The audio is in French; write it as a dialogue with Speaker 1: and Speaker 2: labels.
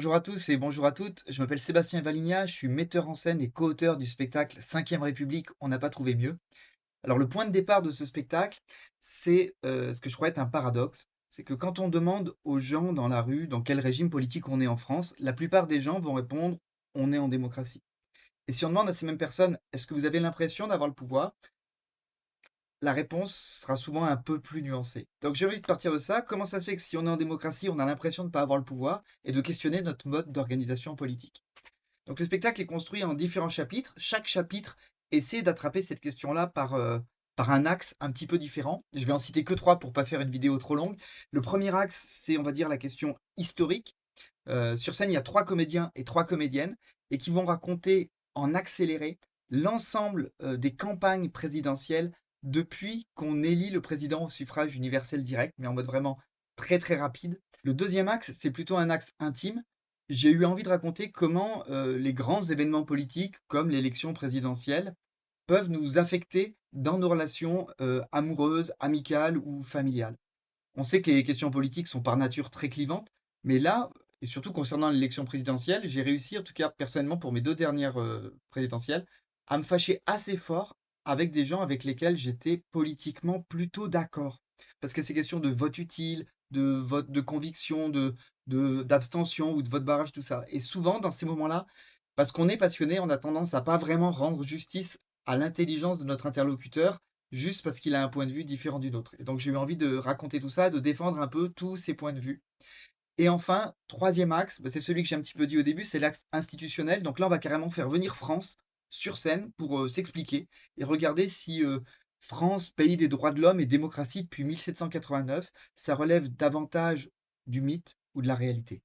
Speaker 1: Bonjour à tous et bonjour à toutes. Je m'appelle Sébastien Valigna, je suis metteur en scène et co-auteur du spectacle 5e République, on n'a pas trouvé mieux. Alors le point de départ de ce spectacle, c'est ce que je crois être un paradoxe. C'est que quand on demande aux gens dans la rue dans quel régime politique on est en France, la plupart des gens vont répondre on est en démocratie. Et si on demande à ces mêmes personnes est-ce que vous avez l'impression d'avoir le pouvoir, la réponse sera souvent un peu plus nuancée. Donc j'ai envie de partir de ça. Comment ça se fait que si on est en démocratie, on a l'impression de ne pas avoir le pouvoir et de questionner notre mode d'organisation politique? Donc le spectacle est construit en différents chapitres. Chaque chapitre essaie d'attraper cette question-là par un axe un petit peu différent. Je vais en citer que trois pour pas faire une vidéo trop longue. Le premier axe, c'est on va dire la question historique. Sur scène, il y a trois comédiens et trois comédiennes et qui vont raconter en accéléré l'ensemble des campagnes présidentielles depuis qu'on élit le président au suffrage universel direct, mais en mode vraiment très très rapide. Le deuxième axe, c'est plutôt un axe intime. J'ai eu envie de raconter comment les grands événements politiques, comme l'élection présidentielle, peuvent nous affecter dans nos relations amoureuses, amicales ou familiales. On sait que les questions politiques sont par nature très clivantes, mais là, et surtout concernant l'élection présidentielle, j'ai réussi, en tout cas personnellement pour mes deux dernières présidentielles, à me fâcher assez fort avec des gens avec lesquels j'étais politiquement plutôt d'accord. Parce que ces questions de vote utile, de vote de conviction, d'abstention ou de vote barrage, tout ça. Et souvent, dans ces moments-là, parce qu'on est passionné, on a tendance à pas vraiment rendre justice à l'intelligence de notre interlocuteur juste parce qu'il a un point de vue différent du nôtre. Et donc j'ai eu envie de raconter tout ça, de défendre un peu tous ces points de vue. Et enfin, troisième axe, bah, c'est celui que j'ai un petit peu dit au début, c'est l'axe institutionnel. Donc là, on va carrément faire venir France sur scène pour s'expliquer et regarder si France, pays des droits de l'homme et démocratie depuis 1789, ça relève davantage du mythe ou de la réalité.